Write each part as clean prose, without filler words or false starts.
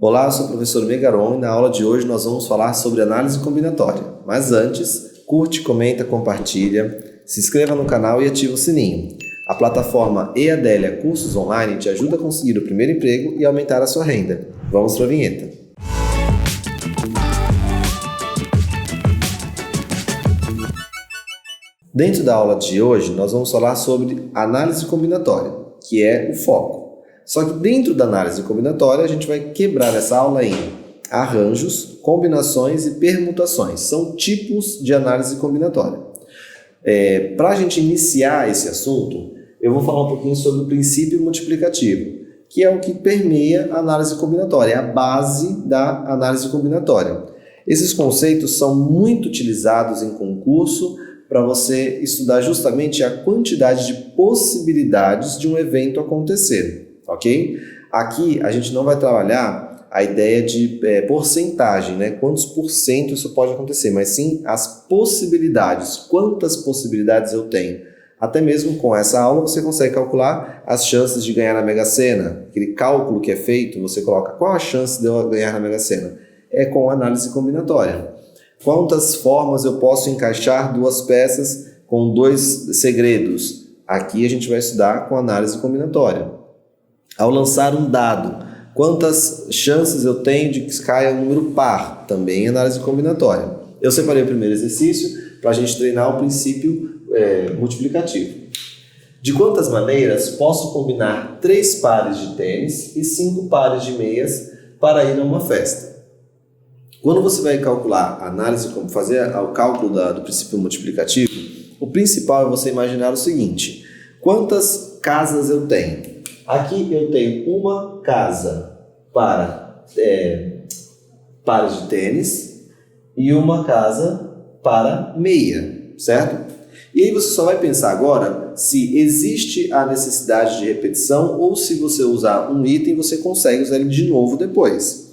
Olá, eu sou o professor Megaron e na aula de hoje nós vamos falar sobre análise combinatória. Mas antes, curte, comenta, compartilha, se inscreva no canal e ative o sininho. A plataforma EADelia Cursos Online te ajuda a conseguir o primeiro emprego e aumentar a sua renda. Vamos para a vinheta. Dentro da aula de hoje, nós vamos falar sobre análise combinatória, que é o foco. Só que dentro da análise combinatória, a gente vai quebrar essa aula em arranjos, combinações e permutações. São tipos de análise combinatória. Para a gente iniciar esse assunto, eu vou falar um pouquinho sobre o princípio multiplicativo, que é o que permeia a análise combinatória, é a base da análise combinatória. Esses conceitos são muito utilizados em concurso para você estudar justamente a quantidade de possibilidades de um evento acontecer. Ok? Aqui a gente não vai trabalhar a ideia de porcentagem, né? Quantos por cento isso pode acontecer, mas sim as possibilidades, quantas possibilidades eu tenho. Até mesmo com essa aula você consegue calcular as chances de ganhar na Mega Sena. Aquele cálculo que é feito, você coloca qual a chance de eu ganhar na Mega Sena. É com análise combinatória. Quantas formas eu posso encaixar duas peças com dois segredos? Aqui a gente vai estudar com análise combinatória. Ao lançar um dado, quantas chances eu tenho de que caia um número par? Também análise combinatória. Eu separei o primeiro exercício para a gente treinar o princípio multiplicativo. De quantas maneiras posso combinar 3 pares de tênis e 5 pares de meias para ir a uma festa? Quando você vai calcular a análise, fazer o cálculo do princípio multiplicativo, o principal é você imaginar o seguinte: quantas casas eu tenho? Aqui eu tenho uma casa para pares de tênis e uma casa para meia, certo? E aí você só vai pensar agora se existe a necessidade de repetição ou se você usar um item você consegue usar ele de novo depois.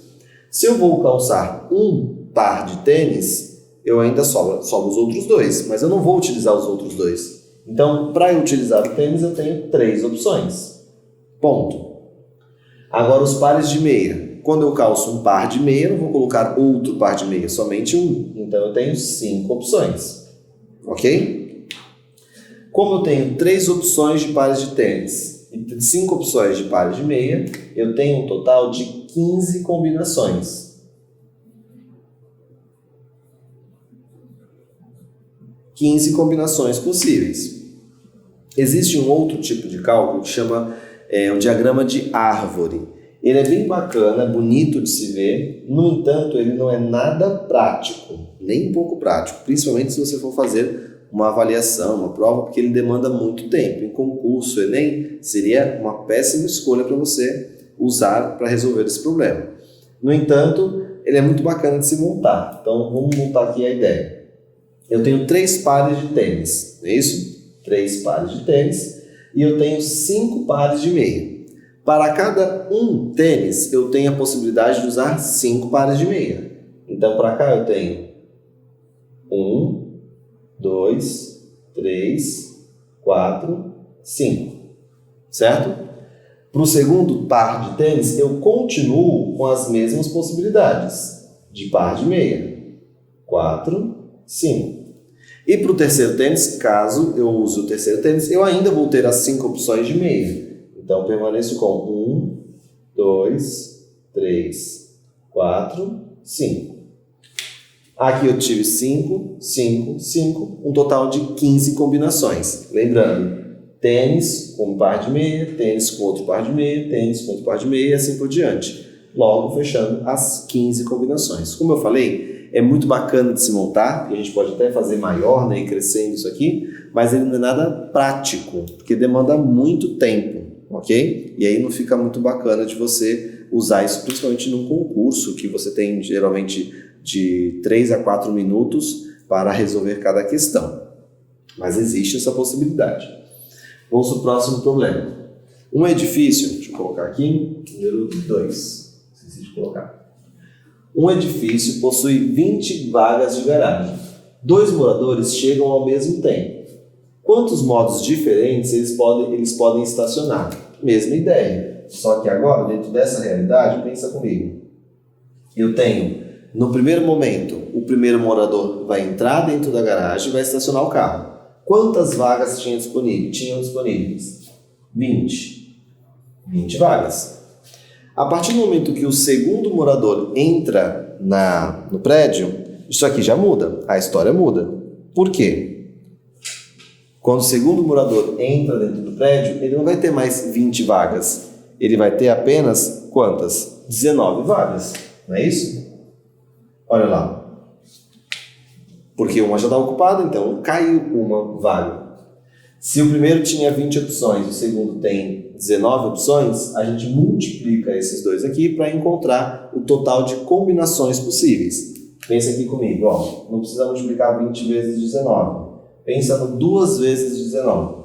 Se eu vou calçar um par de tênis, eu ainda sobra os outros 2, mas eu não vou utilizar os outros 2. Então, para eu utilizar o tênis, eu tenho 3 opções. Ponto. Agora os pares de meia. Quando eu calço um par de meia, eu não vou colocar outro par de meia, somente um. Então eu tenho 5 opções. Ok? Como eu tenho 3 opções de pares de tênis e 5 opções de pares de meia, eu tenho um total de 15 combinações. 15 combinações possíveis. Existe um outro tipo de cálculo que chama um diagrama de árvore. Ele é bem bacana, bonito de se ver, no entanto, ele não é nada prático, nem um pouco prático, principalmente se você for fazer uma avaliação, uma prova, porque ele demanda muito tempo. Em concurso, Enem, seria uma péssima escolha para você usar para resolver esse problema. No entanto, ele é muito bacana de se montar. Então, vamos montar aqui a ideia. Eu tenho 3 pares de tênis, não é isso? 3 pares de tênis. E eu tenho 5 pares de meia. Para cada um tênis, eu tenho a possibilidade de usar 5 pares de meia. Então, para cá eu tenho 1, 2, 3, 4, 5. Certo? Para o segundo par de tênis, eu continuo com as mesmas possibilidades de par de meia. 4, 5. E para o terceiro tênis, caso eu use o terceiro tênis, eu ainda vou ter as 5 opções de meia. Então, permaneço com 1, 2, 3, 4, 5. Aqui eu tive 5, 5, 5, um total de 15 combinações. Lembrando, tênis com um par de meia, tênis com outro par de meia, tênis com outro par de meia e assim por diante. Logo, fechando as 15 combinações. Como eu falei, é muito bacana de se montar, e a gente pode até fazer maior, né, e crescendo isso aqui, mas ele não é nada prático, porque demanda muito tempo, ok? E aí não fica muito bacana de você usar isso, principalmente num concurso, que você tem geralmente de 3 a 4 minutos para resolver cada questão. Mas existe essa possibilidade. Vamos para o próximo problema. Um edifício, deixa eu colocar aqui, número 2, esqueci de colocar. Um edifício possui 20 vagas de garagem. 2 moradores chegam ao mesmo tempo. Quantos modos diferentes eles podem estacionar? Mesma ideia. Só que agora, dentro dessa realidade, pensa comigo. eu tenho, no primeiro momento, o primeiro morador vai entrar dentro da garagem e vai estacionar o carro. Quantas vagas tinham disponíveis? 20 vagas. A partir do momento que o segundo morador entra no prédio, isso aqui já muda, a história muda. Por quê? Quando o segundo morador entra dentro do prédio, ele não vai ter mais 20 vagas. Ele vai ter apenas quantas? 19 vagas. Não é isso? Olha lá. Porque uma já está ocupada, então caiu uma vaga. Se o primeiro tinha 20 opções e o segundo tem 19 opções, a gente multiplica esses dois aqui para encontrar o total de combinações possíveis. Pensa aqui comigo, ó. Não precisa multiplicar 20 vezes 19. Pensa no 2 vezes 19.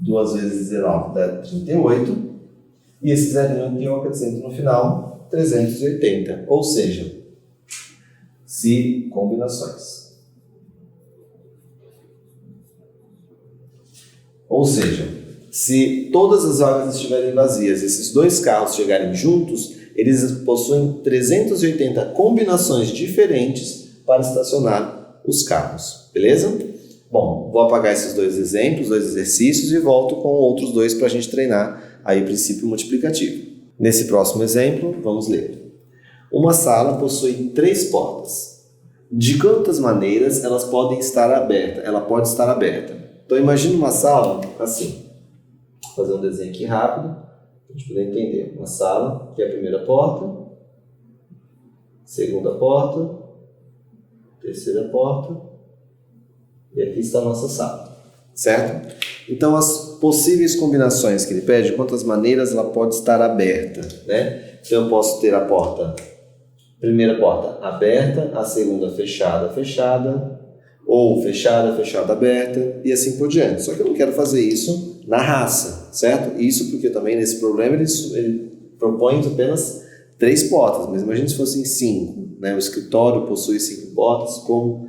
2 vezes 19 dá 38. E esse zerinho aqui eu acrescento no final, 380. Ou seja, se combinações. Ou seja, se todas as vagas estiverem vazias e esses dois carros chegarem juntos, eles possuem 380 combinações diferentes para estacionar os carros. Beleza? Bom, vou apagar esses dois exemplos, dois exercícios e volto com outros dois para a gente treinar aí o princípio multiplicativo. Nesse próximo exemplo, vamos ler. Uma sala possui 3 portas. De quantas maneiras elas podem estar abertas? Ela pode estar aberta. Então imagine uma sala assim. Vou fazer um desenho aqui rápido para a gente poder entender. Uma sala, que é a primeira porta, segunda porta, terceira porta, e aqui está a nossa sala, certo? Então as possíveis combinações que ele pede, quantas maneiras ela pode estar aberta, né? Então eu posso ter a primeira porta aberta, a segunda fechada, ou fechada, aberta e assim por diante. Só que eu não quero fazer isso na raça, certo? Isso porque também nesse problema ele propõe apenas 3 portas, mas imagine se fossem 5, né? O escritório possui 5 portas, como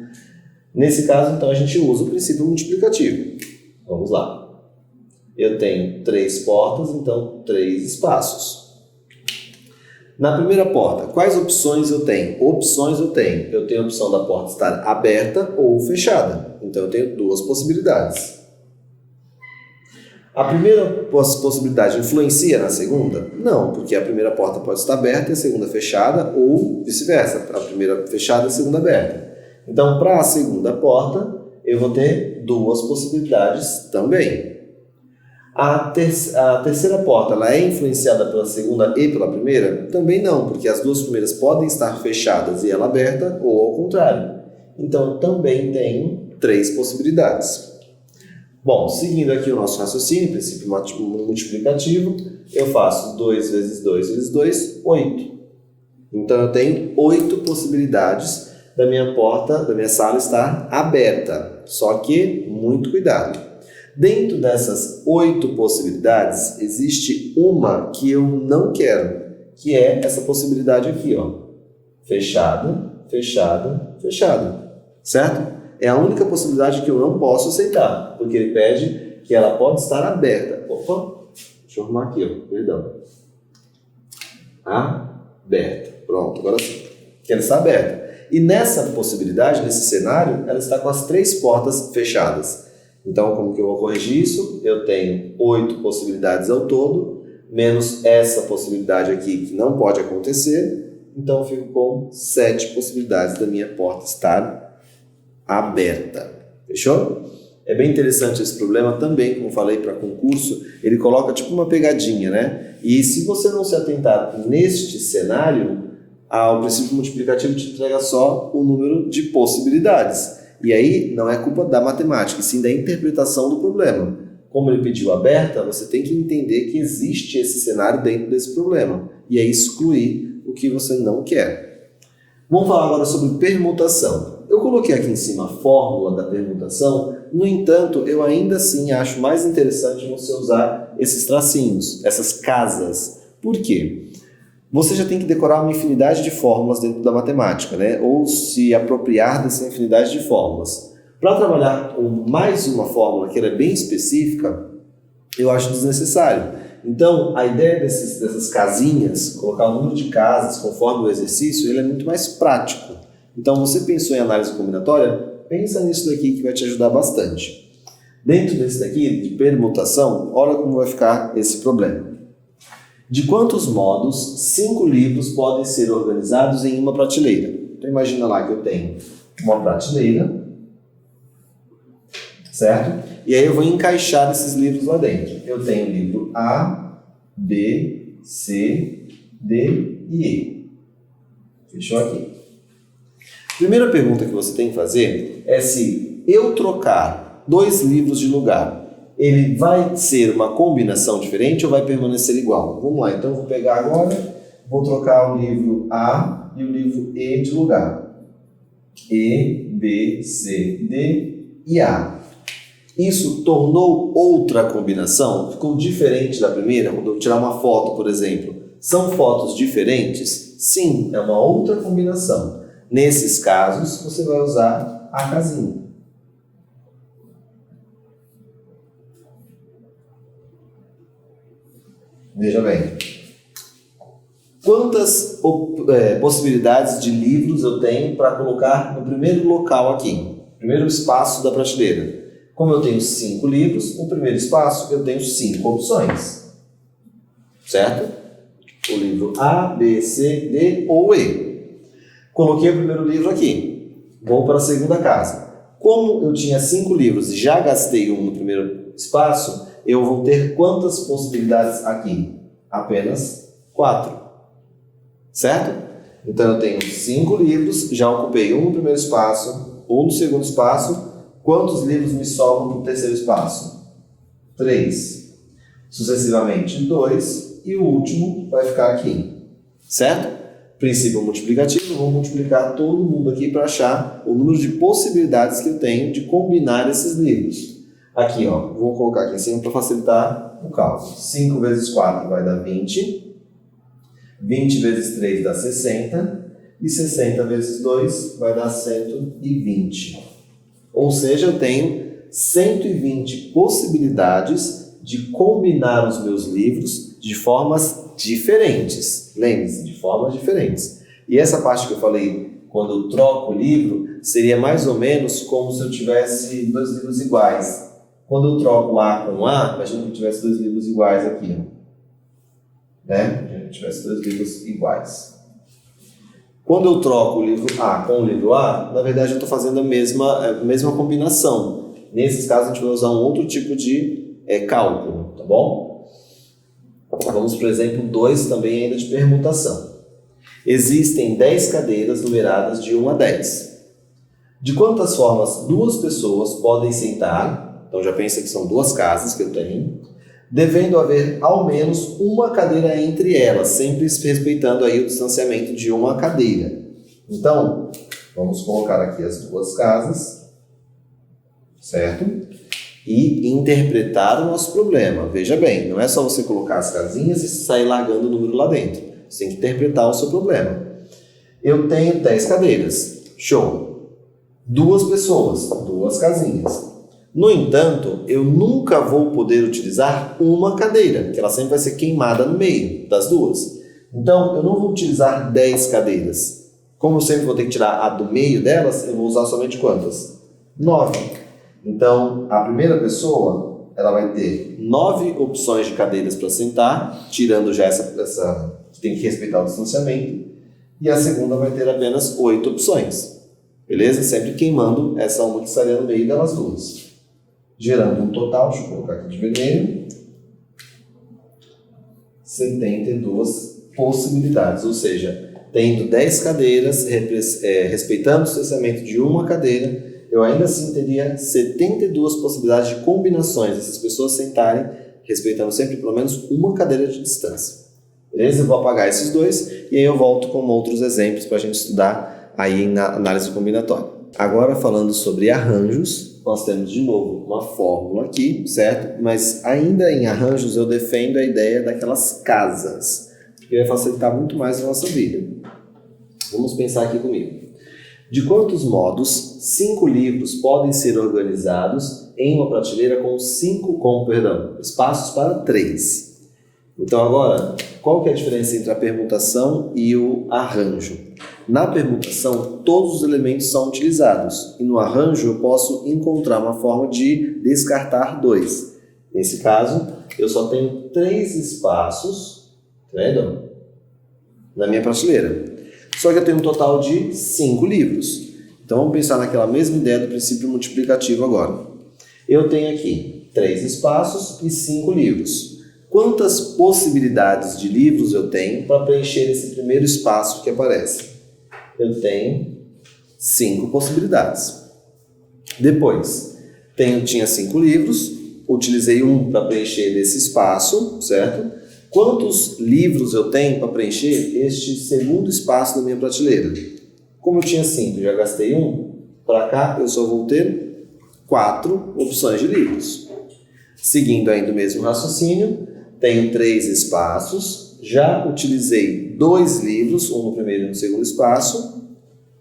nesse caso então a gente usa o princípio multiplicativo. Vamos lá. Eu tenho 3 portas, então 3 espaços. Na primeira porta, quais opções eu tenho? Eu tenho a opção da porta estar aberta ou fechada. Então eu tenho 2 possibilidades. A primeira possibilidade influencia na segunda? Não, porque a primeira porta pode estar aberta e a segunda fechada, ou vice-versa, a primeira fechada e a segunda aberta. Então, para a segunda porta, eu vou ter 2 possibilidades também. A terceira porta, ela é influenciada pela segunda e pela primeira? Também não, porque as 2 primeiras podem estar fechadas e ela aberta, ou ao contrário. Então, eu também tenho 3 possibilidades. Bom, seguindo aqui o nosso raciocínio, princípio multiplicativo, eu faço 2 vezes 2 vezes 2, 8. Então, eu tenho 8 possibilidades da minha sala estar aberta. Só que, muito cuidado. Dentro dessas 8 possibilidades, existe uma que eu não quero, que é essa possibilidade aqui, ó. Fechada, certo? É a única possibilidade que eu não posso aceitar, porque ele pede que ela pode estar aberta. Opa, deixa eu arrumar aqui, ó, perdão. Aberta. Pronto, agora sim. Que ela está aberta. E nessa possibilidade, nesse cenário, ela está com as 3 portas fechadas. Então, como que eu vou corrigir isso? Eu tenho 8 possibilidades ao todo, menos essa possibilidade aqui que não pode acontecer. Então, eu fico com 7 possibilidades da minha porta estar aberta. Fechou? É bem interessante esse problema também, como falei para concurso, ele coloca tipo uma pegadinha, né? E se você não se atentar neste cenário, o princípio multiplicativo te entrega só o número de possibilidades. E aí não é culpa da matemática, e sim da interpretação do problema. Como ele pediu aberta, você tem que entender que existe esse cenário dentro desse problema. E aí excluir o que você não quer. Vamos falar agora sobre permutação. Eu coloquei aqui em cima a fórmula da permutação, no entanto, eu ainda assim acho mais interessante você usar esses tracinhos, essas casas. Por quê? Você já tem que decorar uma infinidade de fórmulas dentro da matemática, né? Ou se apropriar dessa infinidade de fórmulas. Para trabalhar com mais uma fórmula que ela é bem específica, eu acho desnecessário. Então, a ideia dessas casinhas, colocar o número de casas conforme o exercício, ele é muito mais prático. Então, você pensou em análise combinatória? Pensa nisso daqui que vai te ajudar bastante. Dentro desse daqui, de permutação, olha como vai ficar esse problema. De quantos modos 5 livros podem ser organizados em uma prateleira? Então, imagina lá que eu tenho uma prateleira, certo? E aí eu vou encaixar esses livros lá dentro. Eu tenho o livro A, B, C, D e E. Fechou aqui. Primeira pergunta que você tem que fazer é se eu trocar 2 livros de lugar, ele vai ser uma combinação diferente ou vai permanecer igual? Vamos lá, então eu vou pegar agora, vou trocar o livro A e o livro E de lugar. E, B, C, D e A. Isso tornou outra combinação? Ficou diferente da primeira? Quando eu tirar uma foto, por exemplo, são fotos diferentes? Sim, é uma outra combinação. Nesses casos, você vai usar a casinha. Veja bem. Quantas possibilidades de livros eu tenho para colocar no primeiro local aqui? Primeiro espaço da prateleira. Como eu tenho 5 livros, no primeiro espaço eu tenho 5 opções. Certo? O livro A, B, C, D ou E. Coloquei o primeiro livro aqui. Vou para a segunda casa. Como eu tinha 5 livros e já gastei um no primeiro espaço, eu vou ter quantas possibilidades aqui? Apenas 4. Certo? Então eu tenho 5 livros, já ocupei um no primeiro espaço, um no segundo espaço. Quantos livros me sobram para o terceiro espaço? 3. Sucessivamente 2 e o último vai ficar aqui. Certo? Princípio multiplicativo, vou multiplicar todo mundo aqui para achar o número de possibilidades que eu tenho de combinar esses livros. Aqui, ó, vou colocar aqui em cima para facilitar o cálculo. 5 vezes 4 vai dar 20. 20 vezes 3 dá 60. E 60 vezes 2 vai dar 120. Ou seja, eu tenho 120 possibilidades de combinar os meus livros de formas diferentes. Lembre-se, de formas diferentes. E essa parte que eu falei, quando eu troco o livro, seria mais ou menos como se eu tivesse 2 livros iguais. Quando eu troco A com A, imagina que eu tivesse 2 livros iguais aqui. Né? Imagina que eu tivesse 2 livros iguais. Quando eu troco o livro A com o livro A, na verdade eu estou fazendo a mesma combinação. Nesses casos a gente vai usar um outro tipo de cálculo, tá bom? Vamos para o exemplo 2 também ainda de permutação. Existem 10 cadeiras numeradas de 1 a 10. De quantas formas 2 pessoas podem sentar? Então já pensa que são 2 casas que eu tenho. Devendo haver ao menos uma cadeira entre elas, sempre respeitando aí o distanciamento de uma cadeira. Então, vamos colocar aqui as 2 casas, certo? E interpretar o nosso problema. Veja bem, não é só você colocar as casinhas e sair largando o número lá dentro. Você tem que interpretar o seu problema. Eu tenho 10 cadeiras. Show! 2 pessoas, 2 casinhas. No entanto, eu nunca vou poder utilizar uma cadeira, que ela sempre vai ser queimada no meio das 2. Então, eu não vou utilizar 10 cadeiras. Como eu sempre vou ter que tirar a do meio delas, eu vou usar somente quantas? 9. Então, a primeira pessoa, ela vai ter 9 opções de cadeiras para sentar, tirando já essa que tem que respeitar o distanciamento. E a segunda vai ter apenas 8 opções. Beleza? Sempre queimando essa uma que estaria no meio delas 2. Gerando um total, deixa eu colocar aqui de vermelho, 72 possibilidades, ou seja, tendo 10 cadeiras, respeitando o distanciamento de uma cadeira, eu ainda assim teria 72 possibilidades de combinações dessas pessoas sentarem, respeitando sempre pelo menos uma cadeira de distância. Beleza? Eu vou apagar esses 2 e aí eu volto com outros exemplos para a gente estudar aí na análise combinatória. Agora falando sobre arranjos, nós temos de novo uma fórmula aqui, certo? Mas ainda em arranjos eu defendo a ideia daquelas casas, que vai facilitar muito mais a nossa vida. Vamos pensar aqui comigo. De quantos modos 5 livros podem ser organizados em uma prateleira com espaços para 3? Então agora, qual que é a diferença entre a permutação e o arranjo? Na permutação, todos os elementos são utilizados, e no arranjo eu posso encontrar uma forma de descartar 2. Nesse caso, eu só tenho 3 espaços, tá vendo? Na minha prateleira. Só que eu tenho um total de 5 livros. Então vamos pensar naquela mesma ideia do princípio multiplicativo agora. Eu tenho aqui 3 espaços e 5 livros. Quantas possibilidades de livros eu tenho para preencher esse primeiro espaço que aparece? Eu tenho 5 possibilidades. Depois, tinha 5 livros, utilizei um para preencher esse espaço, certo? Quantos livros eu tenho para preencher este segundo espaço da minha prateleira? Como eu tinha 5, já gastei 1, para cá eu só vou ter 4 opções de livros. Seguindo ainda o mesmo raciocínio, tenho 3 espaços, já utilizei 2 livros, um no primeiro e no segundo espaço.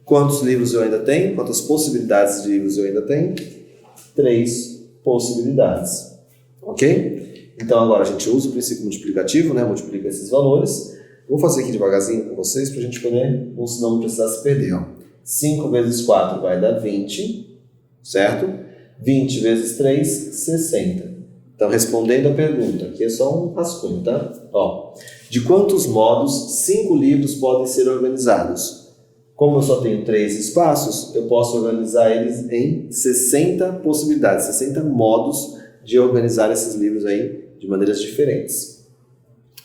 Quantos livros eu ainda tenho? Quantas possibilidades de livros eu ainda tenho? 3 possibilidades. Ok? Então agora a gente usa o princípio multiplicativo, né? Multiplica esses valores. Vou fazer aqui devagarzinho com vocês para a gente poder, senão não precisar se perder. 5 vezes 4 vai dar 20, certo? 20 vezes 3, 60. Então, respondendo a pergunta, aqui é só um rascunho, tá? De quantos modos 5 livros podem ser organizados? Como eu só tenho 3 espaços, eu posso organizar eles em 60 possibilidades, 60 modos de organizar esses livros aí de maneiras diferentes.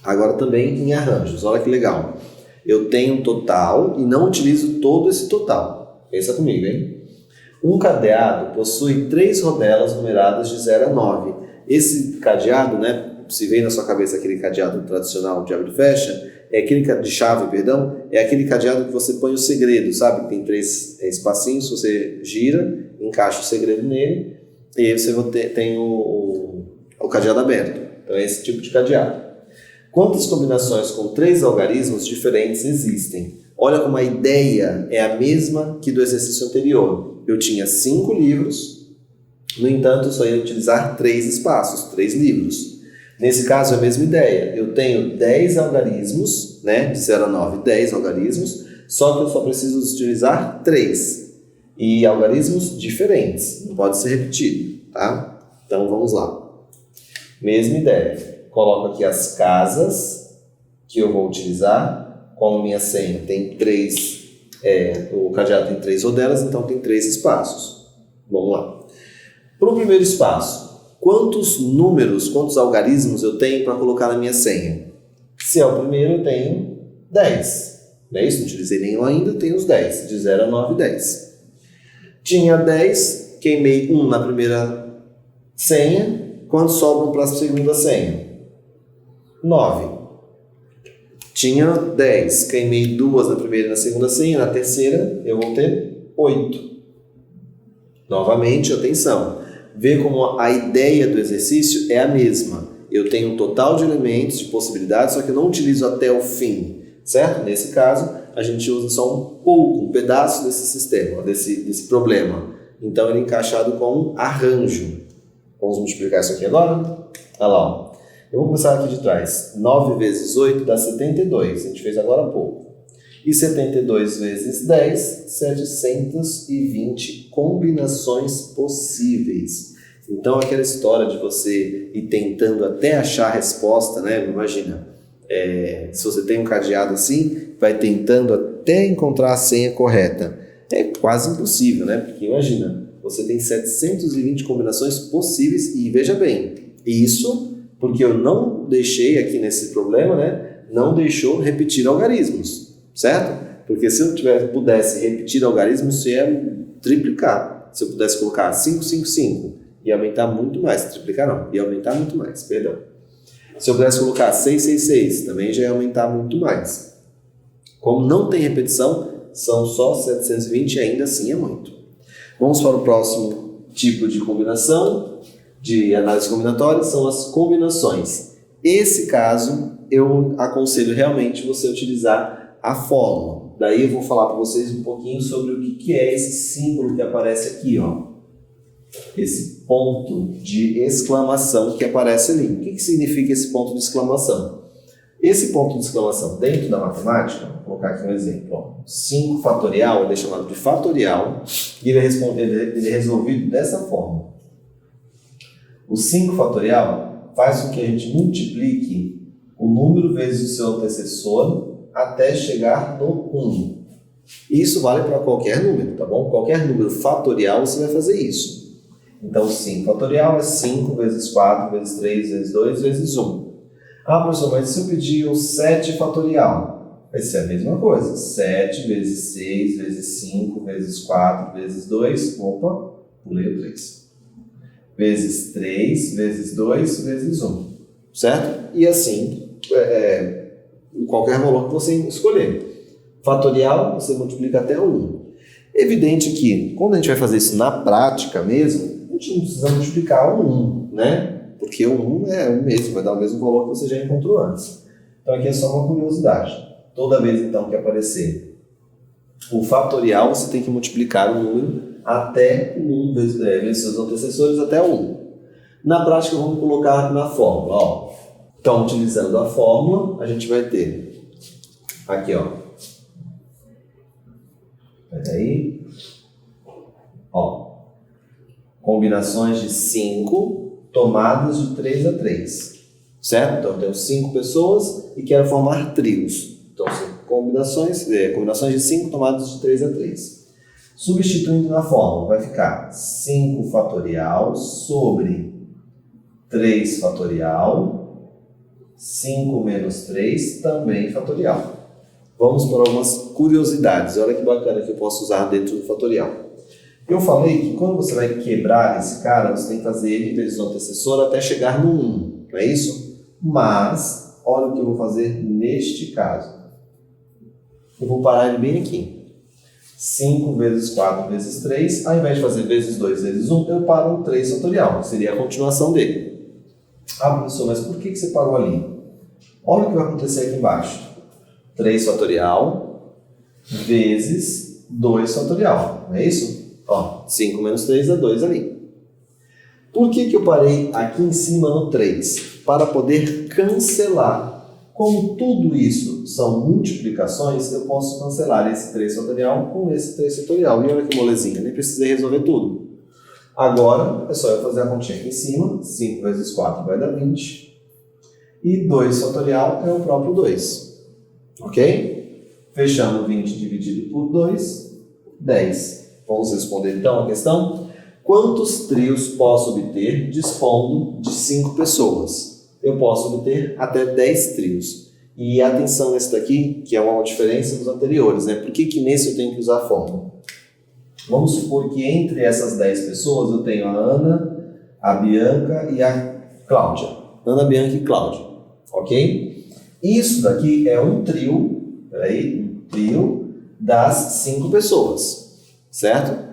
Agora também em arranjos, olha que legal. Eu tenho um total e não utilizo todo esse total. Pensa comigo, hein? Um cadeado possui 3 rodelas numeradas de 0 a 9. Esse cadeado, né, se vem na sua cabeça aquele cadeado tradicional de abre e fecha, é aquele de chave, perdão, é aquele cadeado que você põe o segredo, sabe? Tem 3 espacinhos, você gira, encaixa o segredo nele, e aí você tem o cadeado aberto. Então é esse tipo de cadeado. Quantas combinações com 3 algarismos diferentes existem? Olha como a ideia é a mesma que do exercício anterior. Eu tinha 5 livros, no entanto, eu só ia utilizar 3 espaços, 3 livros. Nesse caso, é a mesma ideia. Eu tenho 10 algarismos, né, de 0 a 9, 10 algarismos, só que eu só preciso utilizar 3. E algarismos diferentes, não pode ser repetido, tá? Então, vamos lá. Mesma ideia. Coloco aqui as casas que eu vou utilizar. Como minha senha tem 3, o cadeado tem 3 rodelas, então tem 3 espaços. Vamos lá. Para o primeiro espaço, quantos números, quantos algarismos eu tenho para colocar na minha senha? Se é o primeiro, eu tenho 10. Não é isso? Não utilizei nenhum ainda, tenho os 10. De 0 a 9, 10. Tinha 10, queimei 1 na primeira senha. Quantos sobram para a segunda senha? 9. Tinha 10, queimei 2 na primeira e na segunda senha. Na terceira, eu vou ter 8. Novamente, atenção. Vê como a ideia do exercício é a mesma. Eu tenho um total de elementos, de possibilidades, só que eu não utilizo até o fim, certo? Nesse caso, a gente usa só um pouco, um pedaço desse sistema, desse problema. Então, ele é encaixado com um arranjo. Vamos multiplicar isso aqui agora? Olha lá. Ó. Eu vou começar aqui de trás. 9 vezes 8 dá 72. A gente fez agora há pouco. E 72 vezes 10, 720 combinações possíveis. Então, aquela história de você ir tentando até achar a resposta, né? Imagina, se você tem um cadeado assim, vai tentando até encontrar a senha correta. É quase impossível, né? Porque imagina, você tem 720 combinações possíveis e veja bem, isso porque eu não deixei aqui nesse problema, né? Não deixou repetir algarismos. Certo? Porque se eu pudesse repetir algarismos, isso ia triplicar. Se eu pudesse colocar 5, 5, 5, ia aumentar muito mais. Triplicar não, ia aumentar muito mais, perdão. Se eu pudesse colocar 6, 6, 6, também já ia aumentar muito mais. Como não tem repetição, são só 720 e ainda assim é muito. Vamos para o próximo tipo de combinação, de análise combinatória, são as combinações. Esse caso, eu aconselho realmente você utilizar a fórmula. Daí eu vou falar para vocês um pouquinho sobre o que é esse símbolo que aparece aqui, ó. Esse ponto de exclamação que aparece ali. O que significa esse ponto de exclamação? Esse ponto de exclamação dentro da matemática, vou colocar aqui um exemplo. Ó. 5 fatorial, ele é chamado de fatorial, e ele é resolvido dessa forma. O 5 fatorial faz com que a gente multiplique o número vezes o seu antecessor até chegar no 1. Isso vale para qualquer número, tá bom? Qualquer número fatorial você vai fazer isso. Então, 5 fatorial é 5 vezes 4 vezes 3 vezes 2 vezes 1. Ah, professor, mas se eu pedir o 7 fatorial, vai ser a mesma coisa. 7 vezes 6 vezes 5 vezes 4 vezes 2, opa, pulei o 3. Vezes 3 vezes 2 vezes 1, certo? E assim, qualquer valor que você escolher. Fatorial, você multiplica até 1. Evidente que, quando a gente vai fazer isso na prática mesmo, a gente não precisa multiplicar o 1, né? Porque o 1 é o mesmo, vai dar o mesmo valor que você já encontrou antes. Então aqui é só uma curiosidade. Toda vez então que aparecer o fatorial, você tem que multiplicar o número até o 1 vezes seus antecessores até o 1. Na prática vamos colocar na fórmula. Ó. Então utilizando a fórmula, a gente vai ter aqui, ó. Peraí. Ó. Combinações de 5 tomadas de 3 a 3, certo? Então, eu tenho 5 pessoas e quero formar trios. Então, são combinações de 5 tomadas de 3 a 3. Substituindo na fórmula, vai ficar 5 fatorial sobre 3 fatorial, 5 menos 3 também fatorial. Vamos para algumas curiosidades. Olha que bacana que eu posso usar dentro do fatorial. Eu falei que quando você vai quebrar esse cara, você tem que fazer ele vezes o antecessor até chegar no 1, não é isso? Mas, olha o que eu vou fazer neste caso. Eu vou parar ele bem aqui. 5 vezes 4 vezes 3, ao invés de fazer vezes 2 vezes 1, eu paro no 3 fatorial, que seria a continuação dele. Ah, professor, mas por que você parou ali? Olha o que vai acontecer aqui embaixo. 3 fatorial vezes 2 fatorial, não é isso? Ó, 5 menos 3 dá 2 ali. Por que eu parei aqui em cima no 3? Para poder cancelar. Como tudo isso são multiplicações, eu posso cancelar esse 3 fatorial com esse 3 fatorial. E olha que molezinha, nem precisei resolver tudo. Agora, é só eu fazer a continha aqui em cima. 5 vezes 4 vai dar 20. E 2 fatorial é o próprio 2. Ok? Fechando 20 dividido por 2, 10. Vamos responder então a questão. Quantos trios posso obter dispondo de 5 pessoas? Eu posso obter até 10 trios. E atenção nesse daqui, que é uma diferença dos anteriores, né? Por que nesse eu tenho que usar a fórmula? Vamos supor que entre essas 10 pessoas eu tenho a Ana, a Bianca e a Cláudia. Ana, Bianca e Cláudia. Ok? Isso daqui é um trio, um trio das 5 pessoas. Certo?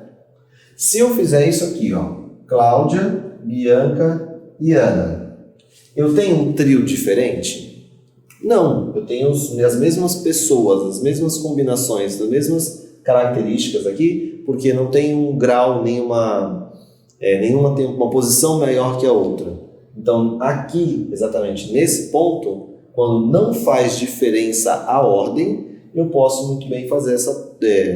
Se eu fizer isso aqui, ó, Cláudia, Bianca e Ana, eu tenho um trio diferente? Não, eu tenho as mesmas pessoas, as mesmas combinações, as mesmas características aqui, porque não tem um grau, nenhuma tem uma posição maior que a outra. Então, aqui, exatamente nesse ponto, quando não faz diferença a ordem, eu posso muito bem fazer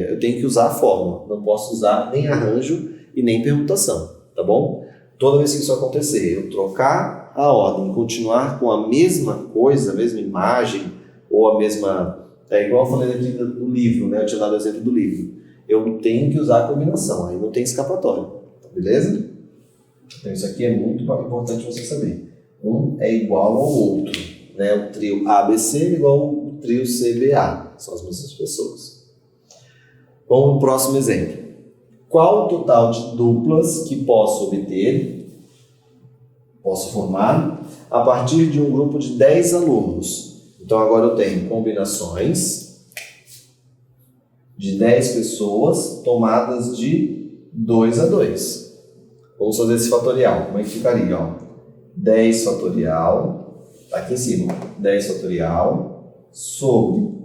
eu tenho que usar a fórmula, não posso usar nem arranjo e nem permutação, tá bom? Toda vez que isso acontecer, eu trocar a ordem e continuar com a mesma coisa, a mesma imagem, ou a mesma... igual eu falei aqui do livro, né? Eu tinha dado o exemplo do livro. Eu tenho que usar a combinação, aí não tem escapatória, beleza? Então isso aqui é muito importante você saber. Um é igual ao outro, né? O trio ABC é igual ao trio CBA. São as mesmas pessoas. Vamos para o próximo exemplo. Qual o total de duplas que posso formar a partir de um grupo de 10 alunos? Então agora eu tenho combinações de 10 pessoas tomadas de 2 a 2. Vamos fazer esse fatorial. Como é que ficaria? Ó? 10 fatorial, tá aqui em cima, 10 fatorial sobre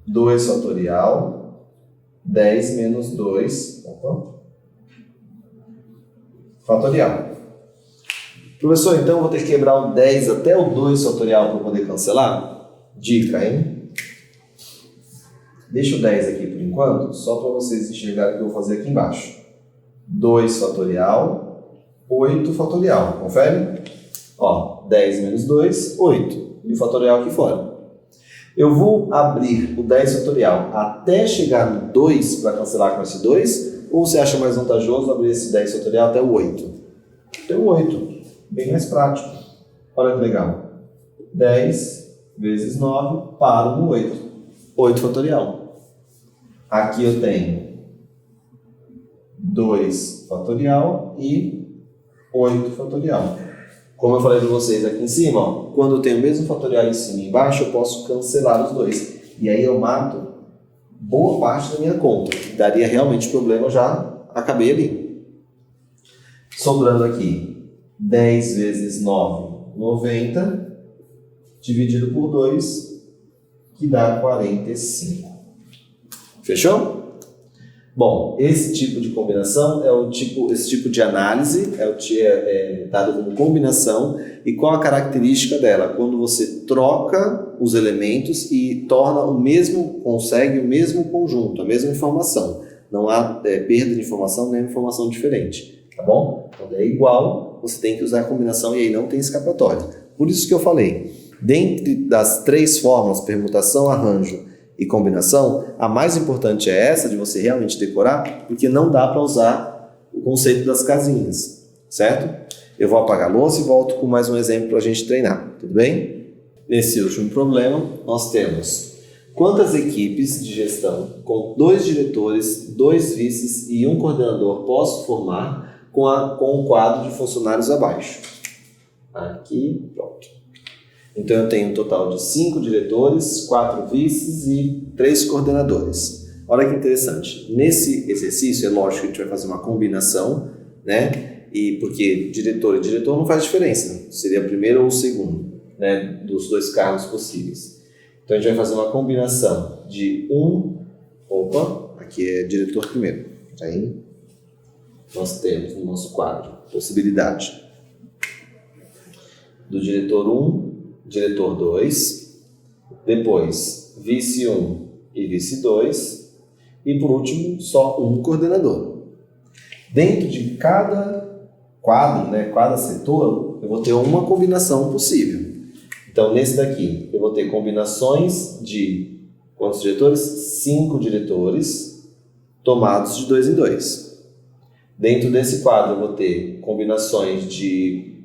2 fatorial, 10 menos 2, fatorial. Professor, então eu vou ter que quebrar o 10 até o 2 fatorial para poder cancelar? Dica, hein? Deixa o 10 aqui por enquanto, só para vocês enxergarem o que eu vou fazer aqui embaixo. 2 fatorial, 8 fatorial. Confere? Ó, 10 menos 2, 8. E o fatorial aqui fora. Eu vou abrir o 10 fatorial até chegar no 2 para cancelar com esse 2, ou você acha mais vantajoso abrir esse 10 fatorial até o 8? Até o 8. Bem mais prático. Olha que legal. 10 vezes 9, paro no 8. 8 fatorial. Aqui eu tenho 2 fatorial e 8 fatorial. Como eu falei para vocês aqui em cima, ó, quando eu tenho o mesmo fatorial em cima e embaixo, eu posso cancelar os dois. E aí eu mato boa parte da minha conta. Daria realmente problema, eu já acabei ali. Sobrando aqui 10 vezes 9, 90, dividido por 2, que dá 45. Fechou? Bom, esse tipo de combinação esse tipo de análise é dado como combinação. E qual a característica dela? Quando você troca os elementos e consegue o mesmo conjunto, a mesma informação. Não há perda de informação nem informação diferente, tá bom? Quando é igual, você tem que usar a combinação e aí não tem escapatória. Por isso que eu falei, dentre das 3 fórmulas, permutação, arranjo e combinação, a mais importante é essa de você realmente decorar, porque não dá para usar o conceito das casinhas, certo? Eu vou apagar a louça e volto com mais um exemplo para a gente treinar, tudo bem? Nesse último problema, nós temos quantas equipes de gestão com 2 diretores, 2 vices e 1 coordenador posso formar com o quadro de funcionários abaixo. Aqui, pronto. Então, eu tenho um total de 5 diretores, 4 vices e 3 coordenadores. Olha que interessante. Nesse exercício, é lógico que a gente vai fazer uma combinação, né? E porque diretor e diretor não faz diferença. Seria primeiro ou o segundo, né? Dos 2 cargos possíveis. Então, a gente vai fazer uma combinação de aqui é diretor primeiro. Aí, nós temos no nosso quadro possibilidade do diretor 1, diretor 2, depois vice 1 e vice 2 e por último só um coordenador. Dentro de cada quadro, né, cada setor, eu vou ter uma combinação possível. Então nesse daqui eu vou ter combinações de quantos diretores? 5 diretores tomados de 2 em 2. Dentro desse quadro eu vou ter combinações de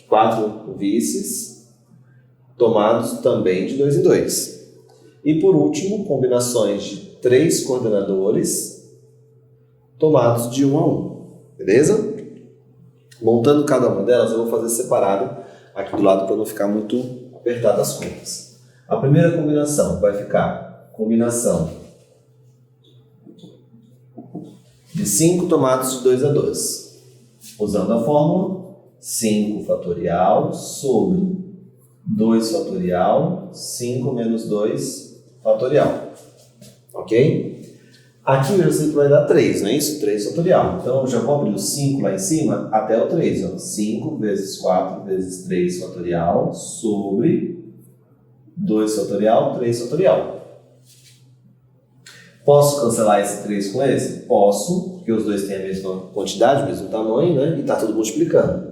4 vices tomados também de 2 em 2. E por último, combinações de 3 coordenadores tomados de 1 a 1. Beleza? Montando cada uma delas, eu vou fazer separado aqui do lado para não ficar muito apertado as contas. A primeira combinação vai ficar combinação de 5 tomados de 2 a 2. Usando a fórmula 5 fatorial sobre 2 fatorial, 5 menos 2 fatorial. Ok? Aqui eu sei que vai dar 3, não é isso? 3 fatorial. Então eu já vou abrir o 5 lá em cima até o 3. Ó. 5 vezes 4 vezes 3 fatorial sobre 2 fatorial, 3 fatorial. Posso cancelar esse 3 com esse? Posso, porque os dois têm a mesma quantidade, o mesmo tamanho, né? E está tudo multiplicando.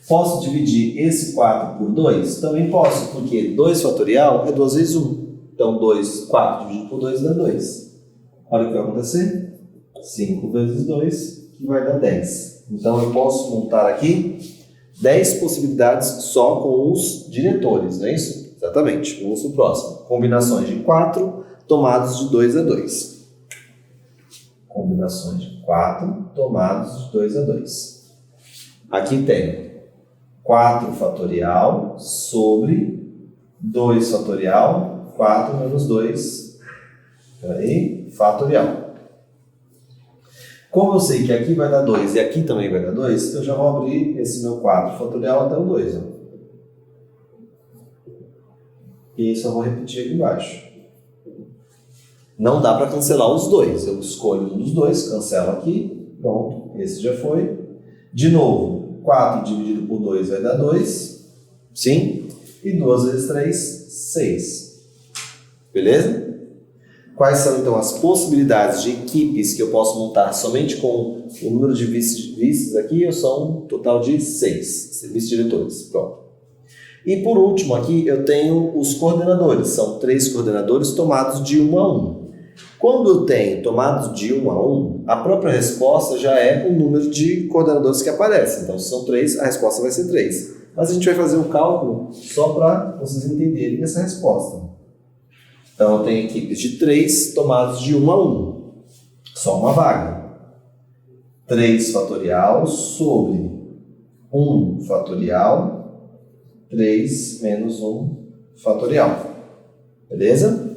Posso dividir esse 4 por 2? Também posso, porque 2 fatorial é 2 vezes 1. Então, 4 dividido por 2 dá 2. Olha o que vai acontecer. 5 vezes 2, que vai dar 10. Então, eu posso montar aqui 10 possibilidades só com os diretores, não é isso? Exatamente. Vamos para o próximo. Combinações de 4 tomados de 2 a 2. Combinações de 4 tomados de 2 a 2. Aqui tem 4 fatorial sobre 2 fatorial, 4 menos 2, fatorial. Como eu sei que aqui vai dar 2 e aqui também vai dar 2, eu já vou abrir esse meu 4 fatorial até o 2. Ó. E isso eu vou repetir aqui embaixo. Não dá para cancelar os dois. Eu escolho um dos dois, cancelo aqui, pronto, esse já foi. De novo, 4 dividido por 2 vai dar 2, sim? E 2 vezes 3, 6. Beleza? Quais são, então, as possibilidades de equipes que eu posso montar somente com o número de vices aqui? Eu sou um total de 6 vice-diretores. Pronto. E por último aqui eu tenho os coordenadores. São 3 coordenadores tomados de 1 a 1. Quando eu tenho tomados de 1 a 1, a própria resposta já é o número de coordenadores que aparece. Então, se são 3, a resposta vai ser 3. Mas a gente vai fazer o cálculo só para vocês entenderem essa resposta. Então, eu tenho equipes de 3 tomados de 1 a 1. Só uma vaga. 3 fatorial sobre 1 fatorial, 3 menos 1 fatorial. Beleza?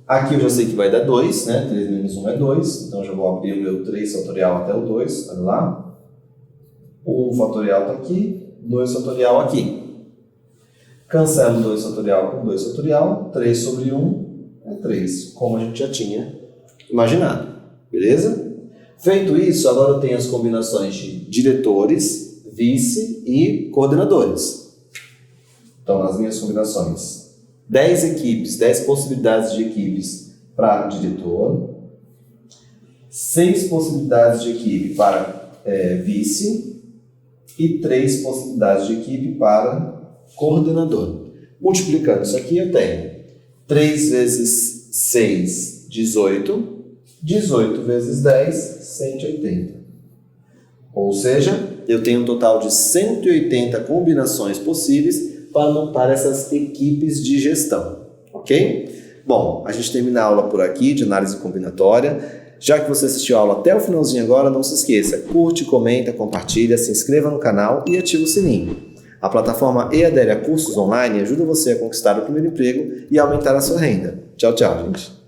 Aqui eu já sei que vai dar 2, né? 3 menos 1 é 2. Então, eu já vou abrir o meu 3 fatorial até o 2. Olha lá. 1 fatorial está aqui, 2 fatorial aqui. Cancelo 2 fatorial com 2 fatorial, 3 sobre 1 é 3, como a gente já tinha imaginado, beleza? Feito isso, agora eu tenho as combinações de diretores, vice e coordenadores. Então, nas minhas combinações, 10 equipes, 10 possibilidades de equipes para diretor, 6 possibilidades de equipe para vice e 3 possibilidades de equipe para coordenador. Multiplicando isso aqui, eu tenho 3 vezes 6, 18. 18 vezes 10, 180. Ou seja, eu tenho um total de 180 combinações possíveis para montar essas equipes de gestão. Ok? Bom, a gente termina a aula por aqui de análise combinatória. Já que você assistiu a aula até o finalzinho agora, não se esqueça, curte, comenta, compartilha, se inscreva no canal e ativa o sininho. A plataforma EADERIA Cursos Online ajuda você a conquistar o primeiro emprego e aumentar a sua renda. Tchau, tchau, gente.